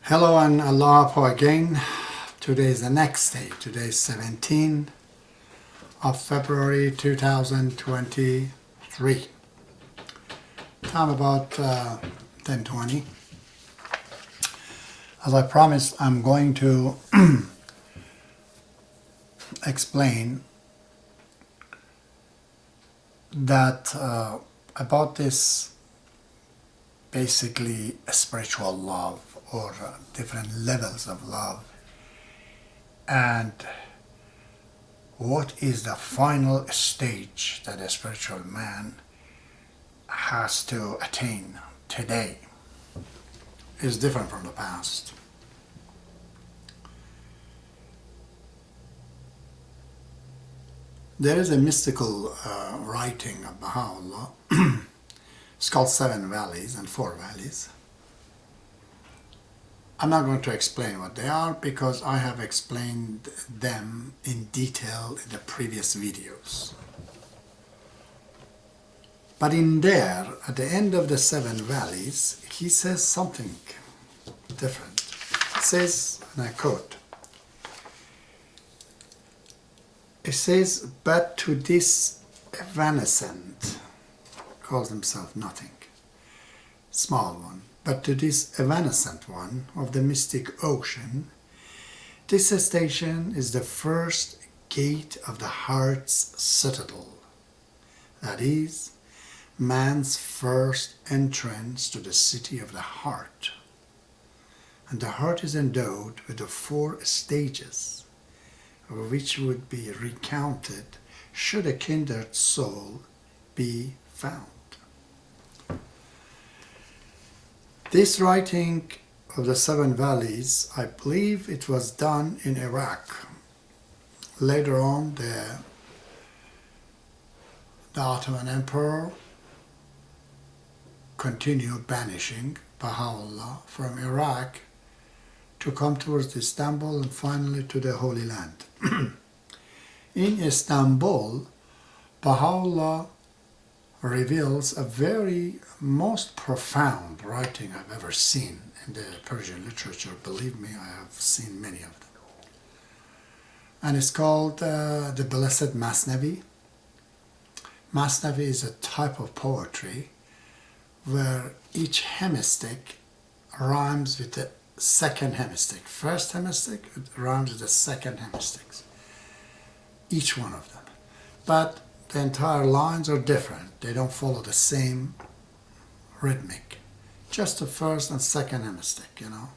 Hello and aloha again. Today is the next day. Today is 17th of February 2023. Time about 10:20. As I promised, I'm going to explain that about this basically spiritual love or different levels of love, and what is the final stage that a spiritual man has to attain today is different from the past. There is a mystical writing of Baha'u'llah. It's called Seven Valleys and Four Valleys. I'm not going to explain what they are because I have explained them in detail in the previous videos. But in there, at the end of the Seven Valleys, he says something different. He says, and I quote, it says, but to this evanescent, calls himself nothing, small one, but to this evanescent one of the mystic ocean, this station is the first gate of the heart's citadel. That is, man's first entrance to the city of the heart. And the heart is endowed with the four stages, which would be recounted should a kindred soul be found. This writing of the Seven Valleys, I believe it was done in Iraq. Later on, the Ottoman Emperor continued banishing Baha'u'llah from Iraq to come towards Istanbul and finally to the Holy Land. In Istanbul, Baha'u'llah reveals a very most profound writing I've ever seen in the Persian literature. Believe me, I have seen many of them. And it's called the Blessed Masnavi. Masnavi is a type of poetry where each hemistich rhymes with the second hemistich. First hemistich rhymes with the second hemistich. Each one of them. But the entire lines are different. They don't follow the same rhythmic. Just the first and second hemistich, you know.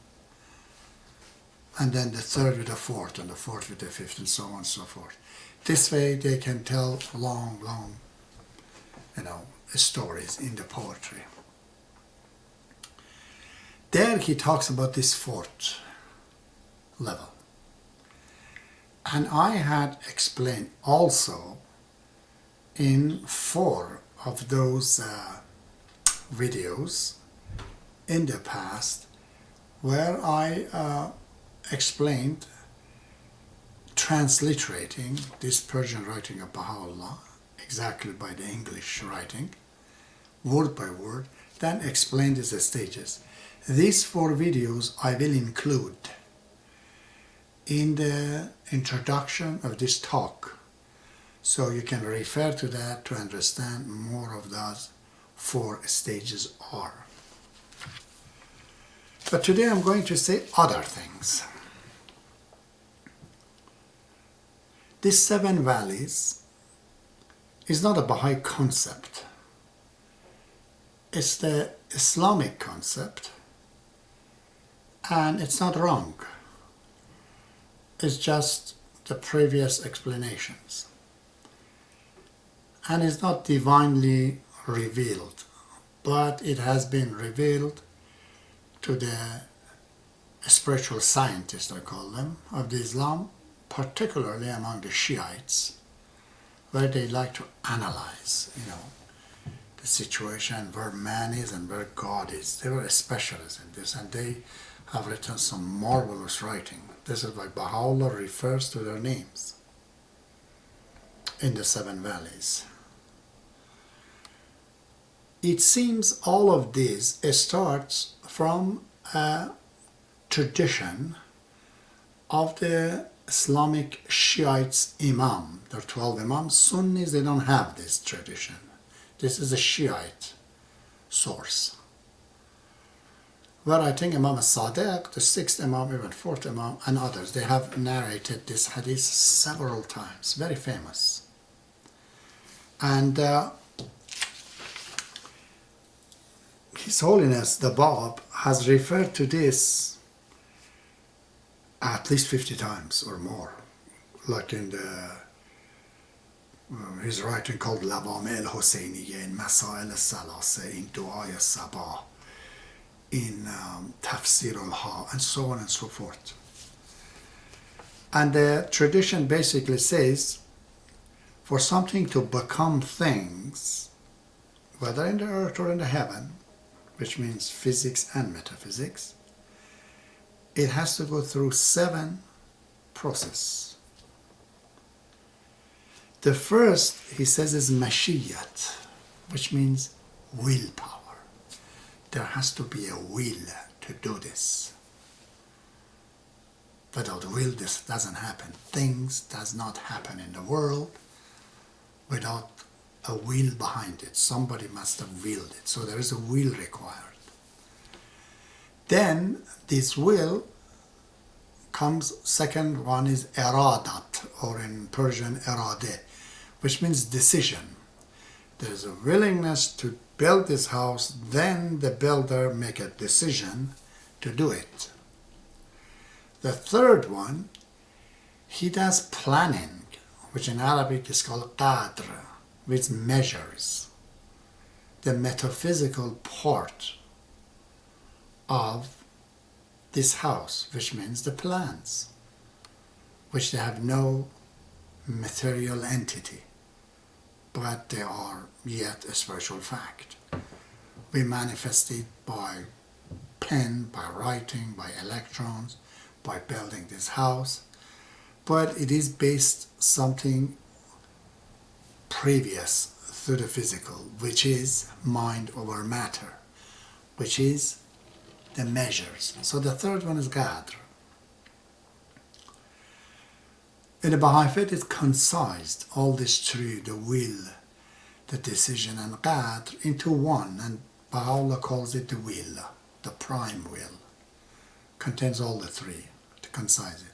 And then the third with the fourth, and the fourth with the fifth, and so on and so forth. This way they can tell long, stories in the poetry. There he talks about this fourth level. And I had explained also in 4 of those videos in the past where I explained transliterating this Persian writing of Baha'u'llah exactly by the English writing, word by word, then explained its stages. These 4 videos I will include in the introduction of this talk, so you can refer to that to understand more of those 4 stages are. But today I'm going to say other things. These 7 valleys is not a Baha'i concept. It's the Islamic concept, and it's not wrong. It's just the previous explanations. And it's not divinely revealed, but it has been revealed to the spiritual scientists, I call them, of the Islam, particularly among the Shiites, where they like to analyze, the situation, where man is and where God is. They were specialists in this, and they have written some marvelous writing. This is why Baha'u'llah refers to their names in the 7 valleys. It seems all of this starts from a tradition of the Islamic Shiites Imam. There are 12 Imams. Sunnis, they don't have this tradition. This is a Shiite source. Where I think Imam al-Sadiq, the 6th Imam, even 4th Imam, and others, they have narrated this hadith several times. Very famous. And His Holiness, the Bab, has referred to this at least 50 times or more. Like in his writing called Lawame al-Husseiniye, in Masail al-Salasa, in Dua al-Sabah, in Tafsir al-Ha, and so on and so forth. And the tradition basically says, for something to become things, whether in the earth or in the heaven, which means physics and metaphysics, it has to go through 7 processes. The first, he says, is mashiyat, which means willpower. There has to be a will to do this. Without will, this doesn't happen. Things does not happen in the world without a will behind it. Somebody must have willed it. So there is a will required. Then this will comes, second one is iradat, or in Persian irade, which means decision. There is a willingness to build this house, then the builder make a decision to do it. The third one, he does planning, which in Arabic is called qadr, which measures the metaphysical part of this house, which means the plans, which they have no material entity, but they are yet a spiritual fact. We manifest it by pen, by writing, by electrons, by building this house, but it is based something previous to the physical, which is mind over matter, which is the measures. So the third one is Qadr. In the Baha'i faith, it's concised all this three, the will, the decision, and Qadr, into one, and Baha'u'llah calls it the will, the prime will. Contains all the three, to concise it.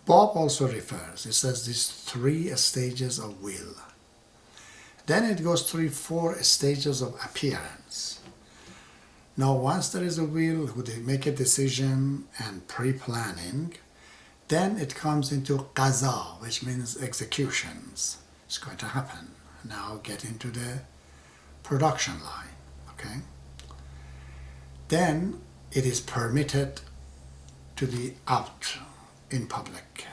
Bob also refers, it says these 3 stages of will. Then it goes through 4 stages of appearance. Now once there is a will, they make a decision and pre-planning, then it comes into qaza, which means executions. It's going to happen. Now get into the production line, okay? Then it is permitted to be out in public,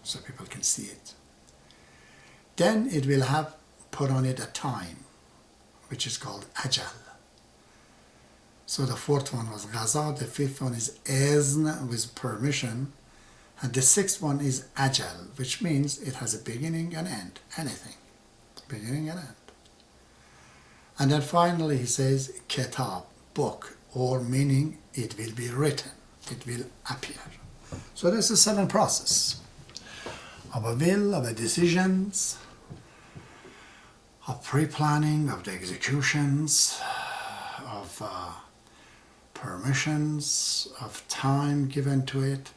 so people can see it. Then it will have put on it a time, which is called ajal. So the 4th one was Ghaza, the 5th one is Izn, with permission, and the 6th one is Ajal, which means it has a beginning and end, anything, beginning and end. And then finally he says Kitab, book, or meaning it will be written, it will appear. So this is 7 process of a will, of a decisions, of pre-planning, of the executions, of permissions, of time given to it,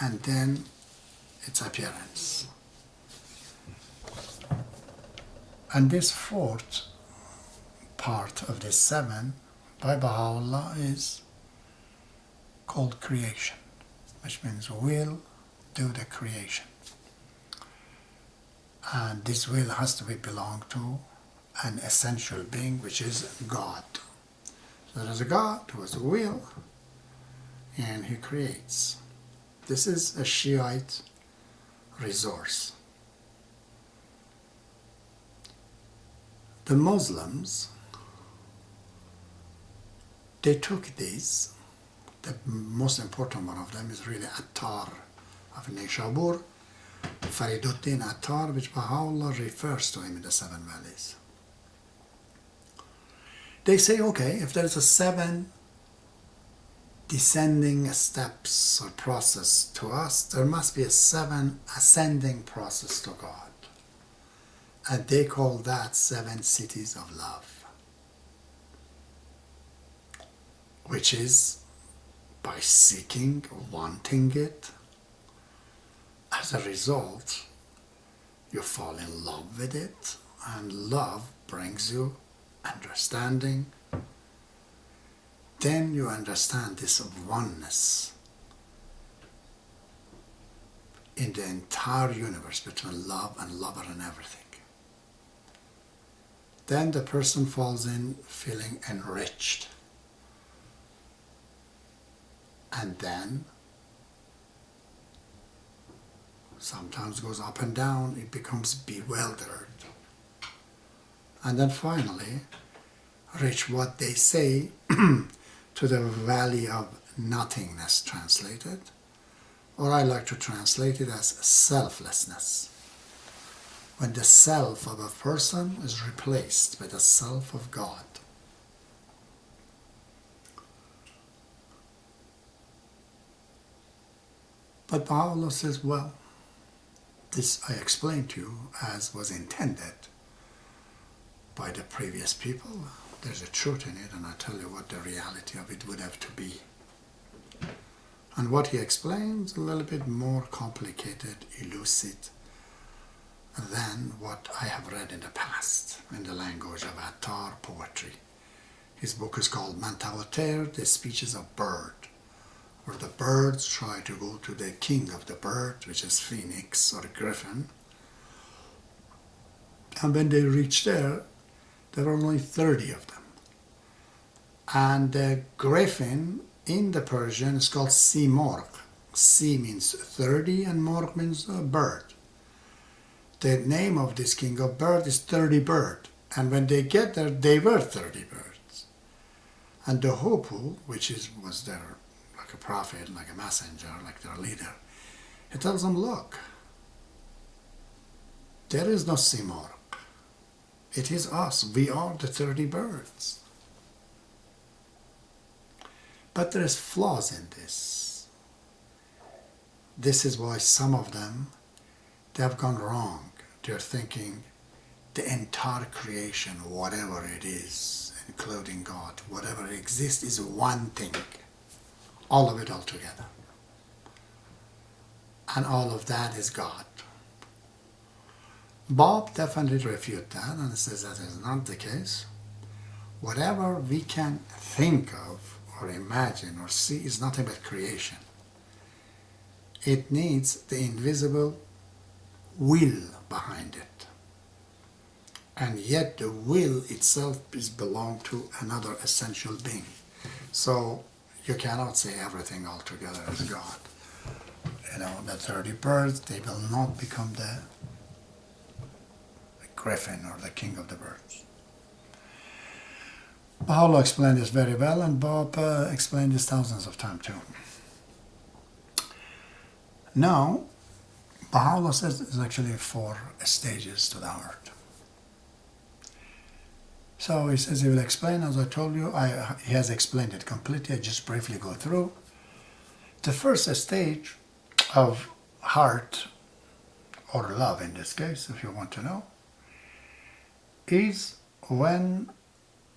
and then its appearance. And this 4th part of this 7 by Baha'u'llah is called creation, which means will do the creation. And this will has to be belong to an essential being, which is God. So there is a God who has a will, and he creates. This is a Shiite resource. The Muslims, they took these. The most important one of them is really Attar of Nishabur, Fariduddin Attar, which Baha'u'llah refers to him in the 7 valleys. They say, okay, if there is a 7 descending steps or process to us, there must be a 7 ascending process to God. And they call that 7 cities of love, which is by seeking, wanting it. As a result, you fall in love with it, and love brings you understanding. Then you understand this oneness in the entire universe between love and lover and everything. Then the person falls in feeling enriched. And then sometimes goes up and down, it becomes bewildered. And then finally reach what they say to the valley of nothingness, translated, or I like to translate it as selflessness. When the self of a person is replaced by the self of God. But Baha'u'llah says, well, this I explained to you as was intended by the previous people. There's a truth in it, and I tell you what the reality of it would have to be. And what he explains a little bit more complicated, elusive than what I have read in the past in the language of Attar poetry. His book is called Mantawater, the Speeches of Bird, where the birds try to go to the king of the bird, which is phoenix or griffin. And when they reach there are only 30 of them. And the griffin in the Persian is called Simorg. Si means 30 and Morg means bird. The name of this king of bird is 30 bird. And when they get there, they were 30 birds. And the Hopu, which was their, like a prophet, like a messenger, like their leader, he tells them, look, there is no Simorg. It is us. We are the 30 birds. But there is flaws in this. This is why some of them, they have gone wrong. They're thinking the entire creation, whatever it is, including God, whatever exists is one thing. All of it all together. And all of that is God. Bob definitely refuted that and says that is not the case. Whatever we can think of or imagine or see is nothing but creation. It needs the invisible will behind it. And yet the will itself is belong to another essential being. So you cannot say everything altogether is God. You know, the 30 birds, they will not become the griffin or the king of the birds. Baha'u'llah explained this very well, and Bob explained this thousands of times too. Now, Baha'u'llah says there's actually 4 stages to the heart. So he says he will explain, as I told you, he has explained it completely. I just briefly go through. The first stage of heart, or love in this case, if you want to know, is when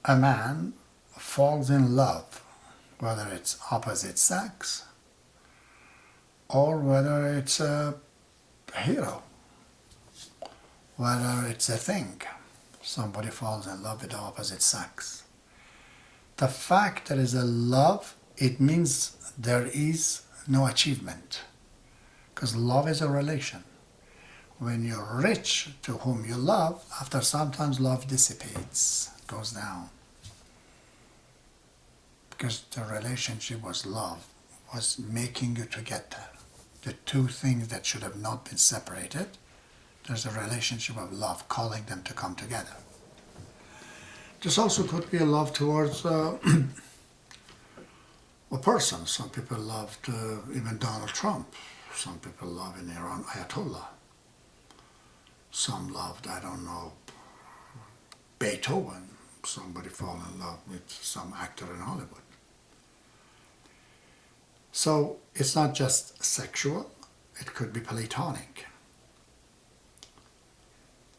a man falls in love, whether it's opposite sex or whether it's a hero, whether it's a thing. Somebody falls in love with the opposite sex. The fact there is a love, it means there is no achievement, because love is a relation. When you're rich to whom you love, after sometimes love dissipates, goes down. Because the relationship was love, was making you to get there. The two things that should have not been separated, there's a relationship of love calling them to come together. This also could be a love towards a person. Some people loved even Donald Trump. Some people love in Iran Ayatollah. Some loved, I don't know, Beethoven. Somebody fall in love with some actor in Hollywood. So it's not just sexual, it could be platonic.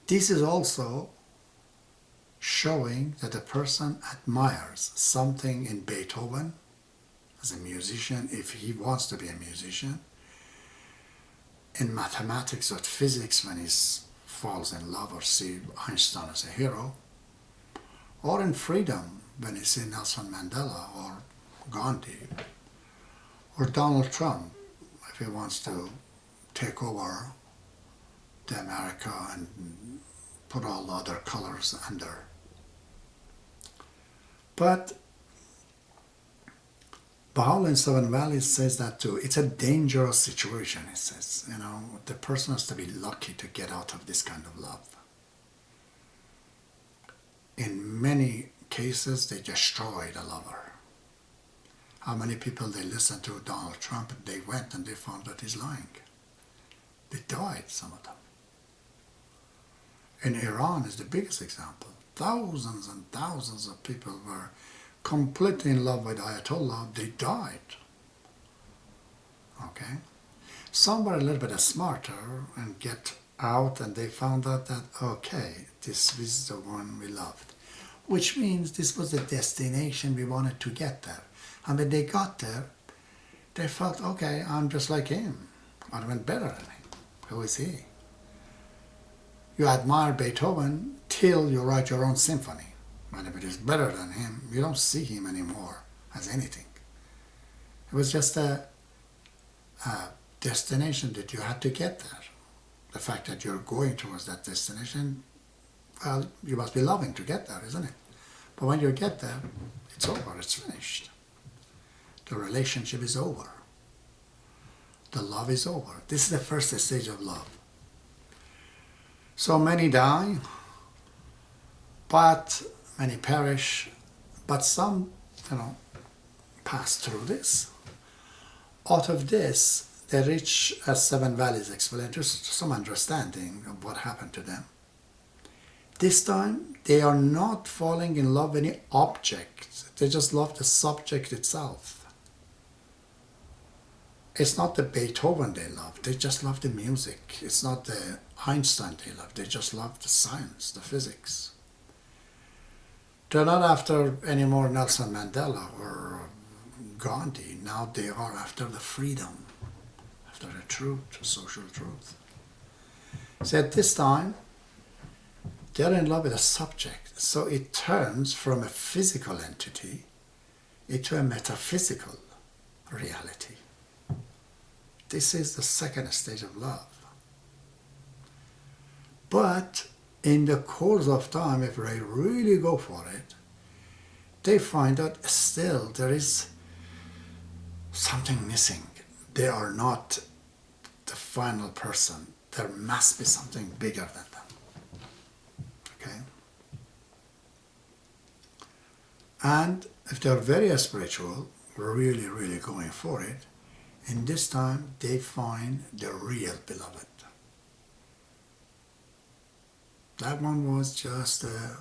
This is also showing that a person admires something in Beethoven as a musician, if he wants to be a musician, in mathematics or physics when he falls in love or see Einstein as a hero, or in freedom when he sees Nelson Mandela or Gandhi, or Donald Trump if he wants to take over the America and put all the other colors under. But Baha'u'llah in Seven Valleys says that too. It's a dangerous situation, he says. You know, the person has to be lucky to get out of this kind of love. In many cases, they destroy the lover. How many people they listened to Donald Trump, they went and they found that he's lying. They died, some of them. In Iran is the biggest example. Thousands and thousands of people were completely in love with Ayatollah, they died. Okay? Some were a little bit smarter and get out and they found out that, okay, this is the one we loved. Which means this was the destination we wanted to get there. And when they got there, they felt, okay, I'm just like him. I went better than him. Who is he? You admire Beethoven till you write your own symphony. And if it is better than him, you don't see him anymore as anything. It was just a destination that you had to get there. The fact that you're going towards that destination, well, you must be loving to get there, isn't it? But when you get there, it's over, it's finished. The relationship is over. The love is over. This is the first stage of love. So many die, but many perish, but some, pass through this. Out of this, they reach, as Seven Valleys explained, just some understanding of what happened to them. This time, they are not falling in love with any object. They just love the subject itself. It's not the Beethoven they love. They just love the music. It's not the Einstein they love. They just love the science, the physics. They're not after any more Nelson Mandela or Gandhi. Now they are after the freedom, after the truth, the social truth. So at this time, they're in love with a subject. So it turns from a physical entity into a metaphysical reality. This is the second stage of love. But in the course of time, if they really go for it, they find that still there is something missing. They are not the final person. There must be something bigger than them. Okay? And if they're very spiritual, really, really going for it, in this time they find the real beloved. That one was just a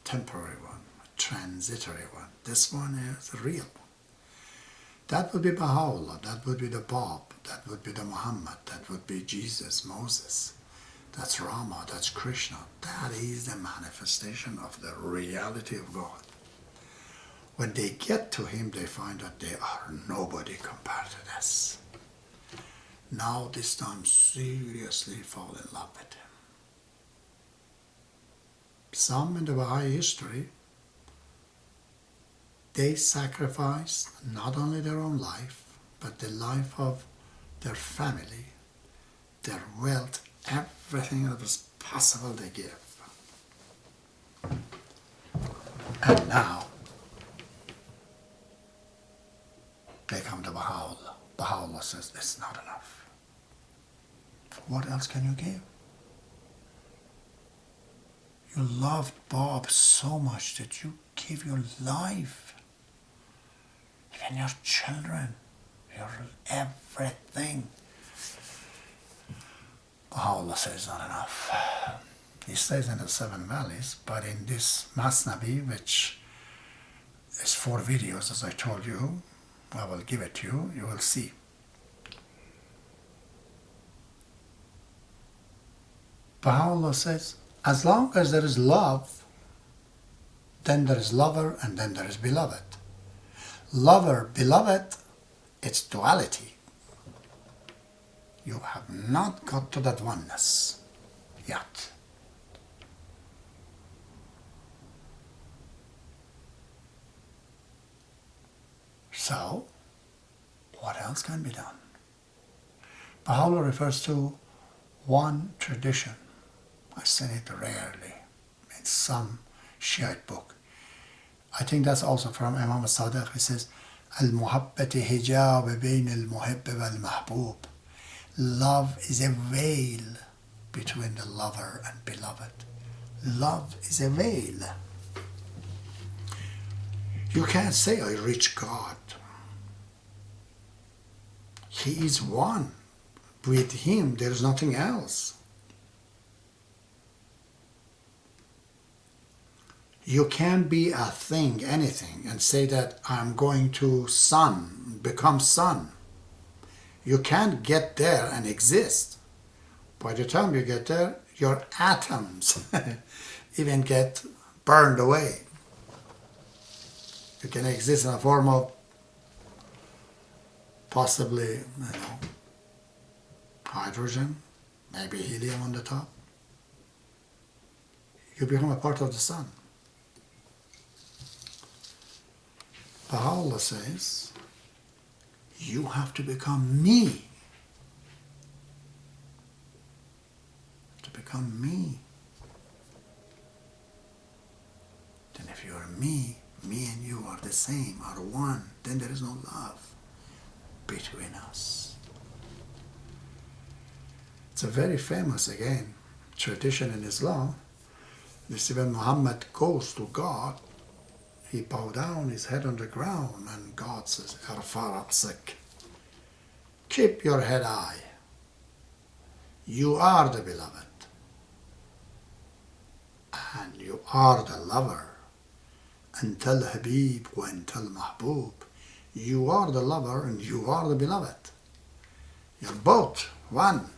temporary one, a transitory one. This one is the real one. That would be Baha'u'llah, that would be the Bab, that would be the Muhammad, that would be Jesus, Moses. That's Rama, that's Krishna. That is the manifestation of the reality of God. When they get to him, they find that they are nobody compared to this. Now this time seriously fall in love with him. Some in the Baha'i history, they sacrifice not only their own life, but the life of their family, their wealth, everything that was possible they give. And now, they come to Baha'u'llah. Baha'u'llah says, it's not enough. What else can you give? You loved Bob so much that you gave your life, even your children, your everything. Baha'u'llah says not enough. He stays in the Seven Valleys, but in this Masnavi, which is 4 videos, as I told you, I will give it to you. You will see. Baha'u'llah says, as long as there is love, then there is lover, and then there is beloved. Lover, beloved, it's duality. You have not got to that oneness yet. So, what else can be done? Baha'u'llah refers to one tradition. I seen it rarely in some Shiite book. I think that's also from Imam al-Sadiq. He says, Al-muhabbati hijab bayn al-muhibb wal-mahbub. Love is a veil between the lover and beloved. Love is a veil. You can't say, I reach God. He is one. With Him, there is nothing else. You can't be a thing, anything, and say that I'm going to become sun. You can't get there and exist. By the time you get there, your atoms even get burned away. You can exist in a form of possibly, hydrogen, maybe helium on the top. You become a part of the sun. Baha'u'llah says, you have to become me. To become me. Then if you are me and you are the same, are one, then there is no love between us. It's a very famous, again, tradition in Islam. This when Muhammad goes to God, he bowed down his head on the ground, and God says, Irfa ra'sak. Keep your head high. You are the beloved. And you are the lover. Anta al-habib wa anta al-mahbub. You are the lover and you are the beloved. You're both one.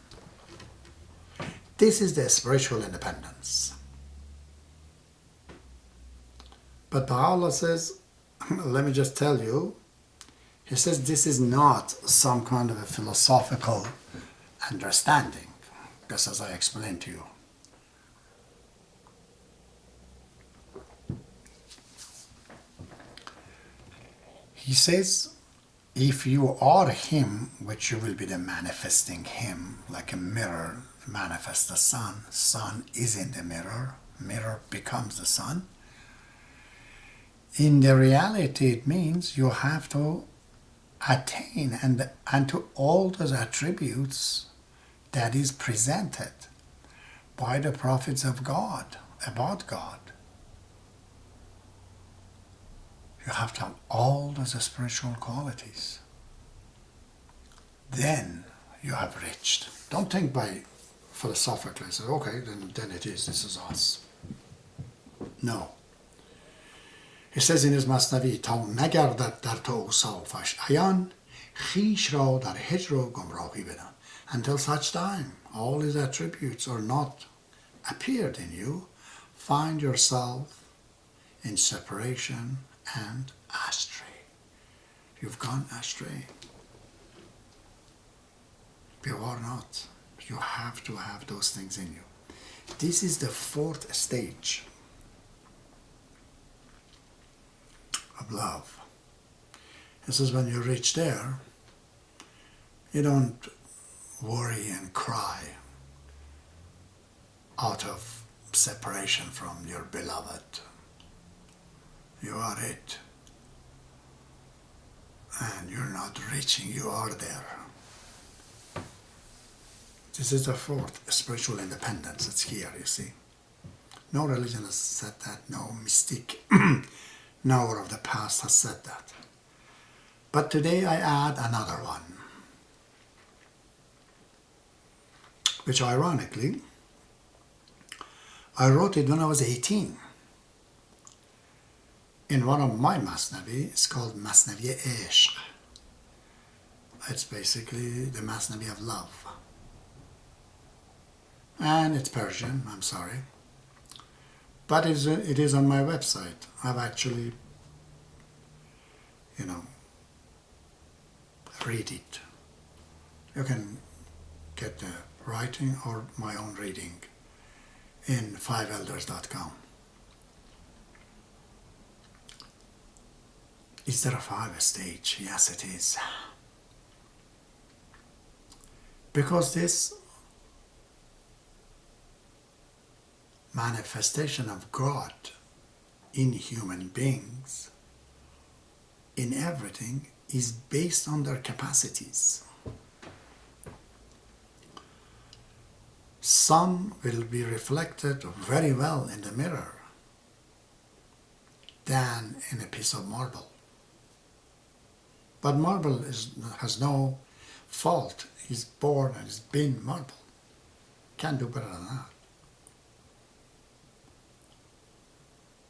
This is the spiritual independence. But Baha'u'llah says, let me just tell you, he says this is not some kind of a philosophical understanding, just as I explained to you. He says, if you are Him, which you will be the manifesting Him, like a mirror manifests the sun. Sun is in the mirror. Mirror becomes the sun. In the reality, it means you have to attain and to all those attributes that is presented by the prophets of God, about God. You have to have all those spiritual qualities. Then you have reached. Don't think by philosophically, say, okay, then it is, this is us. No. He says in his Masnavi, تا نگردد در تو اوصافش عیان خویش را در هجر و گمراهی بدان. Until such time, all his attributes are not appeared in you, find yourself in separation and astray. You've gone astray. You are not. You have to have those things in you. This is the fourth stage of love. This is when you reach there, you don't worry and cry out of separation from your beloved. You are it. And you're not reaching, you are there. This is the fourth, spiritual independence. It's here, you see. No religion has said that, no mystique, knower of the past has said that. But today I add another one, which ironically, I wrote it when I was 18. In one of my Masnavi, it's called Masnavi Ishq. It's basically the Masnavi of love. And it's Persian, I'm sorry. But it is on my website. I've actually, read it. You can get the writing or my own reading in fiveelders.com. Is there a five stage? Yes, it is. Because this manifestation of God in human beings, in everything, is based on their capacities. Some will be reflected very well in the mirror than in a piece of marble. But marble has no fault. He's born and has been marble. Can't do better than that.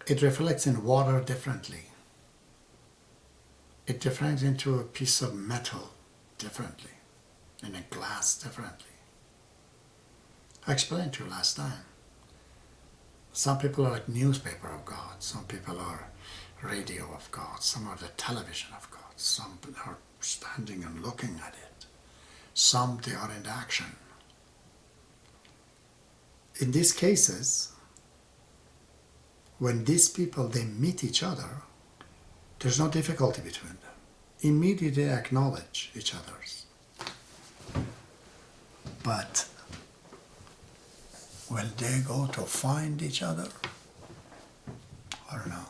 It reflects in water differently. It differs into a piece of metal differently, in a glass differently. I explained to you last time. Some people are like newspaper of God. Some people are radio of God. Some are the television of God. Some are standing and looking at it. Some they are in action. In these cases, when these people, they meet each other, there's no difficulty between them. Immediately acknowledge each other's. But will they go to find each other? I don't know.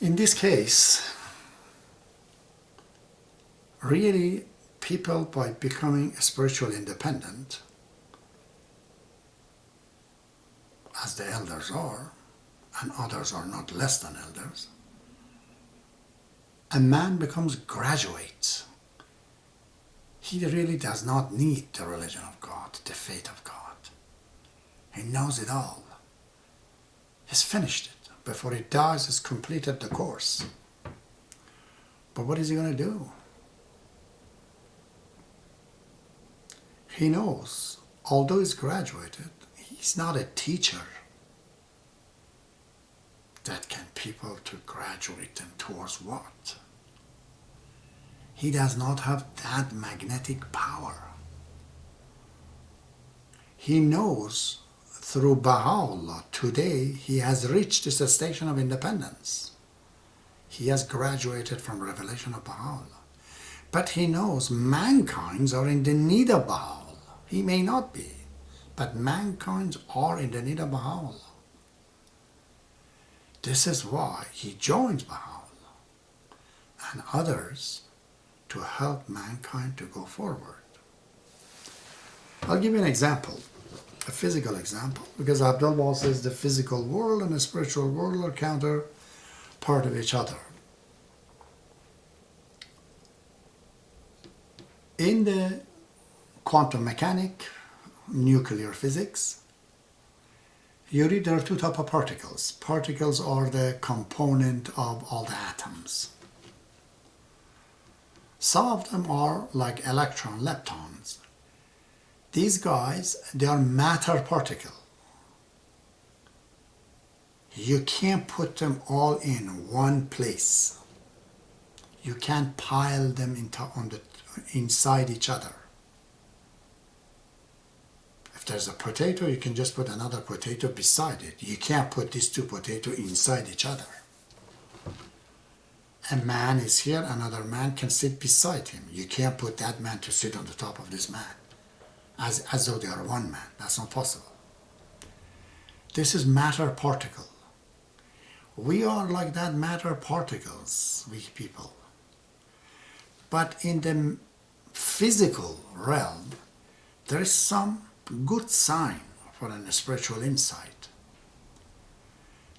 In this case, really, people, by becoming spiritually independent, as the elders are, and others are not less than elders, a man becomes graduate. He really does not need the religion of God, the faith of God. He knows it all. He's finished it. Before he dies, he's completed the course. But what is he going to do? He knows, although he's graduated, he's not a teacher that can people to graduate them towards what? He does not have that magnetic power. He knows through Baha'u'llah today he has reached this station of independence. He has graduated from revelation of Baha'u'llah. But he knows mankind are in the need of Baha'u'llah. He may not be, but mankind are in the need of Baha'u'llah. This is why he joins Baha'u'llah and others to help mankind to go forward. I'll give you an example, a physical example, because Abdul'Baha says the physical world and the spiritual world are counter part of each other. In the quantum mechanics, nuclear physics, you read there are two types of particles. Particles are the component of all the atoms. Some of them are like electron, leptons. These guys, they are matter particle. You can't put them all in one place. You can't pile them inside each other. If there's a potato, you can just put another potato beside it. You can't put these two potatoes inside each other. A man is here, another man can sit beside him. You can't put that man to sit on the top of this man, as though they are one man. That's not possible. This is matter particle. We are like that matter particles, we people. But in the physical realm, there is some good sign for a spiritual insight.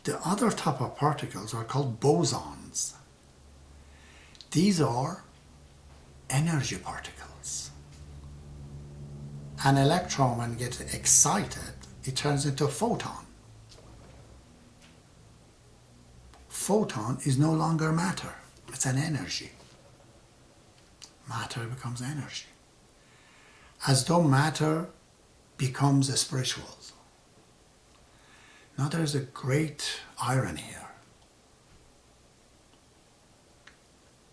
The other type of particles are called bosons. These are energy particles. An electron, when it gets excited, it turns into a photon. photon is no longer matter. It's an energy. Matter becomes energy. As though matter becomes spiritual. Now there is a great irony here.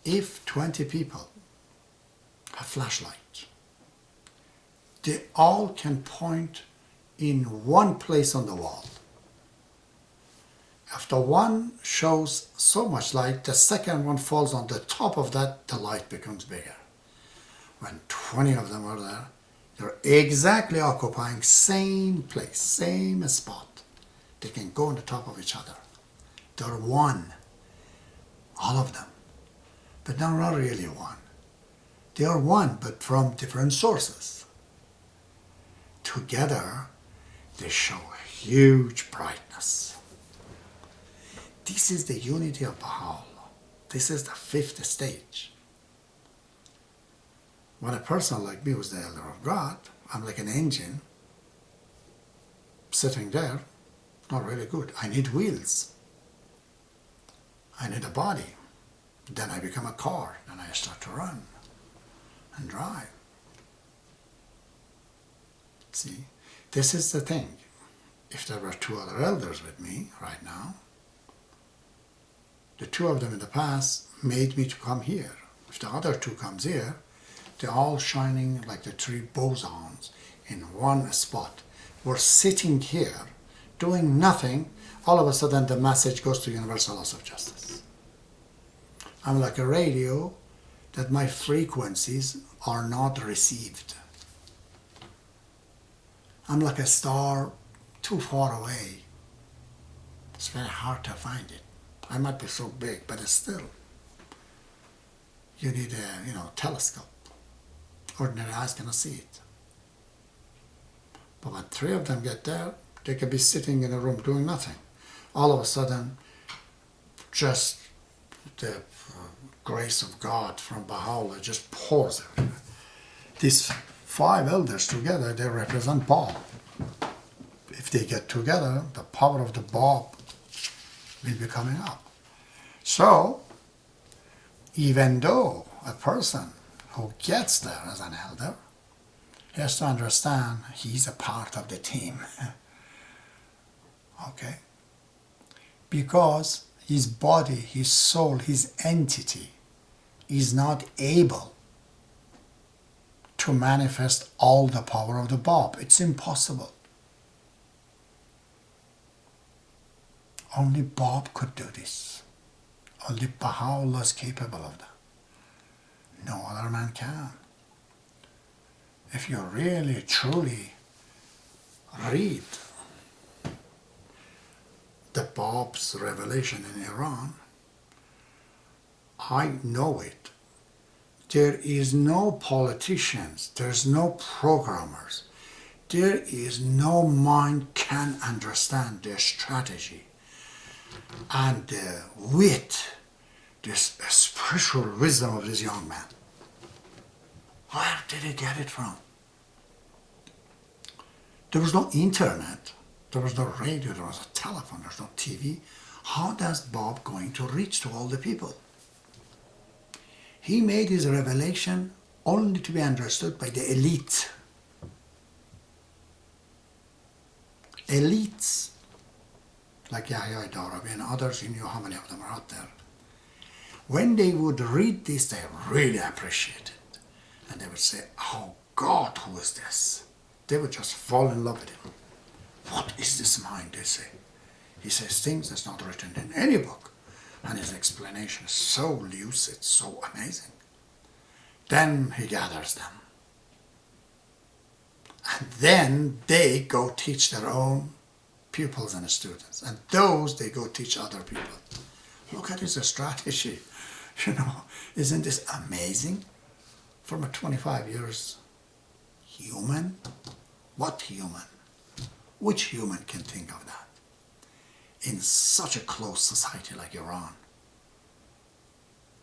If 20 people have flashlights, they all can point in one place on the wall. If the one shows so much light, the second one falls on the top of that, the light becomes bigger. When 20 of them are there, they're exactly occupying same place, same spot. They can go on the top of each other. They're one, all of them. But they're not really one. They are one, but from different sources. Together, they show huge brightness. This is the unity of Baha'u'llah. This is the fifth stage. When a person like me who's the elder of God, I'm like an engine sitting there, not really good. I need wheels. I need a body. Then I become a car. Then I start to run and drive. See, this is the thing. If there were two other elders with me right now, the two of them in the past made me to come here. If the other two comes here, they're all shining like the three bosons in one spot. We're sitting here doing nothing. All of a sudden the message goes to universal laws of justice. I'm like a radio that my frequencies are not received. I'm like a star too far away. It's very hard to find it. I might be so big, but it's still, you need a telescope. Ordinary eyes cannot see it. But when three of them get there, they could be sitting in a room doing nothing. All of a sudden, just the grace of God from Baha'u'llah just pours everywhere. These five elders together, they represent Bob. If they get together, the power of the Bob will be coming up. So, even though a person who gets there as an elder, he has to understand he's a part of the team. Okay? Because his body, his soul, his entity is not able to manifest all the power of the Bab. It's impossible. Only Bab could do this. Only Baha'u'llah is capable of that. No other man can. If you really, truly read the Bab's revelation in Iran, I know it. There is no politicians, there's no programmers, there is no mind can understand their strategy and the wit, this spiritual wisdom of this young man. Where did he get it from? There was no internet, there was no radio, there was a telephone, there was no TV. How does Bob going to reach to all the people? He made his revelation only to be understood by the elite. Elites, like Yahya Darabi and others, you knew how many of them are out there. When they would read this, they really appreciate it. And they would say, oh God, who is this? They would just fall in love with him. What is this mind, they say. He says things that's not written in any book. And his explanation is so lucid, so amazing. Then he gathers them. And then they go teach their own pupils and students. And those they go teach other people. Look at his strategy. Isn't this amazing? From a 25 years human? What human? Which human can think of that? In such a close society like Iran.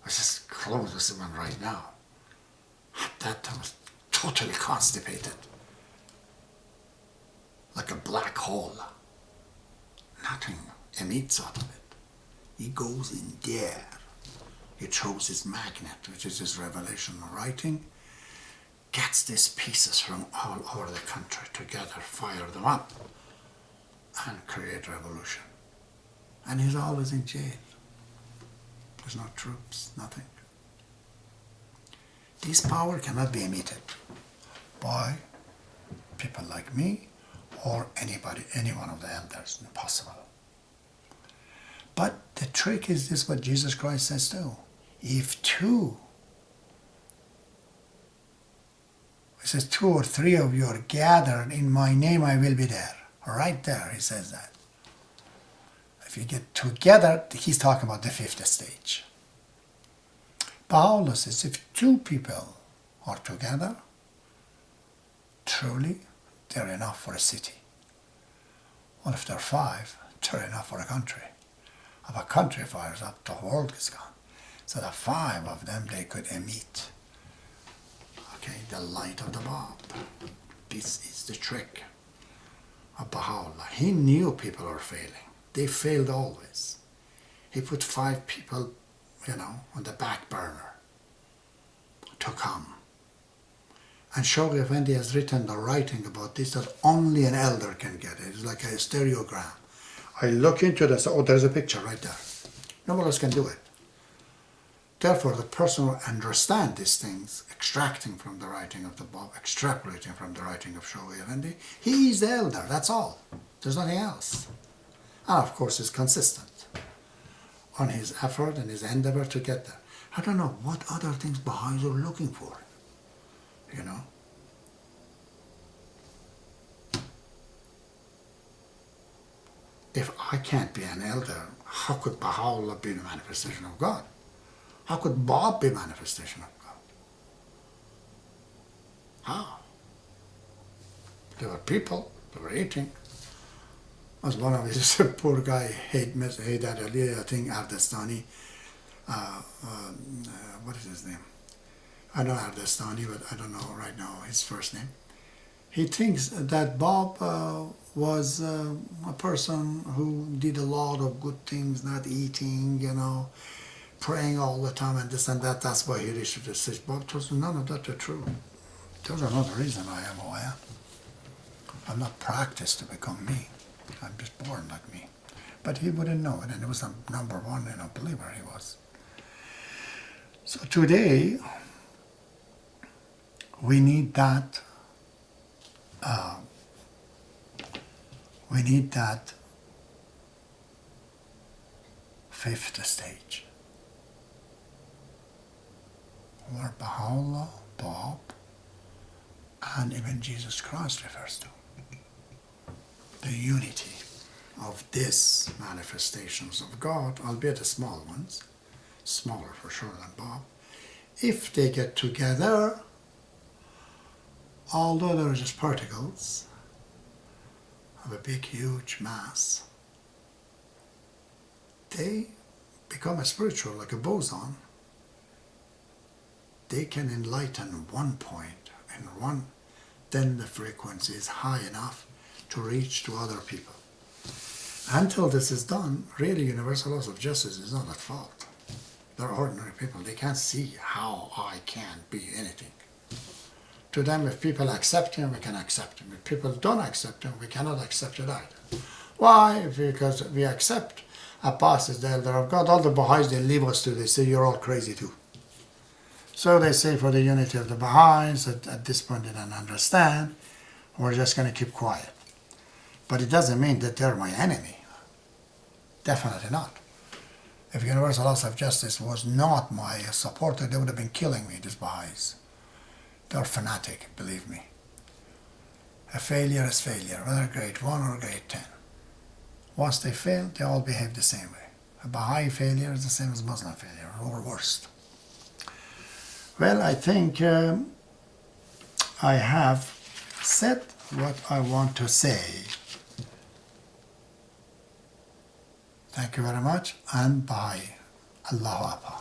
It's as close as one right now. That was totally constipated. Like a black hole. Nothing emits out of it. He goes in there. He throws his magnet, which is his revelation writing, gets these pieces from all over the country together, fire them up, and create revolution. And he's always in jail. There's no troops, nothing. This power cannot be emitted by people like me or anybody, any one of the elders. Impossible. But the trick is this, what Jesus Christ says too. If two, he says 2 or 3 of you are gathered in my name, I will be there. Right there, he says that. If you get together, he's talking about the 5th stage. Baha'u'llah says if 2 people are together, truly they're enough for a city. Well, if they're 5, they're enough for a country. If a country fires up, the world is gone. So the 5 of them, they could emit, okay, the light of the Bab. This is the trick of Baha'u'llah. He knew people were failing. They failed always. He put 5 people, on the back burner to come. And Shoghi Effendi has written the writing about this that only an elder can get it. It's like a stereogram. I look into this, oh, there's a picture right there. Nobody else can do it. Therefore, the person who understands these things, extracting from the writing of the Bab, extrapolating from the writing of Shoghi Effendi, he is the elder, that's all. There's nothing else. And of course, he's consistent on his effort and his endeavor to get there. I don't know what other things Baha'is are looking for, If I can't be an elder, how could Baha'u'llah be the manifestation of God? How could Bab be manifestation of God? How? They were people, they were eating. As one of his poor guy, Haydar Ali, I think Ardestani, what is his name? I know Ardestani, but I don't know right now his first name. He thinks that Bab was a person who did a lot of good things, not eating, praying all the time and this and that. That's why he reached the stage. Bab tells me none of that are true. Those are not the reason I am who I am. I'm not practiced to become me. I'm just born like me. But he wouldn't know it, and it was the number 1 believer he was. So today, we need that. We need that 5th stage, where Baha'u'llah, Bab, and even Jesus Christ refers to. The unity of these manifestations of God, albeit the small ones, smaller for sure than Bab, if they get together, although they're just particles of a big, huge mass, they become a spiritual, like a boson. They can enlighten one point, and then the frequency is high enough to reach to other people. Until this is done, really universal laws of justice is not at fault. They're ordinary people. They can't see how I can be anything. To them, if people accept him, we can accept him. If people don't accept him, we cannot accept it either. Why? Because we accept Abbas is the elder of God. All the Baha'is, they leave us to, they say, you're all crazy too. So they say for the unity of the Baha'is, at this point they don't understand, we're just going to keep quiet. But it doesn't mean that they're my enemy. Definitely not. If universal laws of justice was not my supporter, they would have been killing me, these Baha'is. They're fanatic, believe me. A failure is failure, whether grade 1 or grade 10. Once they fail, they all behave the same way. A Baha'i failure is the same as Muslim failure, or worse. Well, I think I have said what I want to say. Thank you very much, and bye. Allahu Akbar.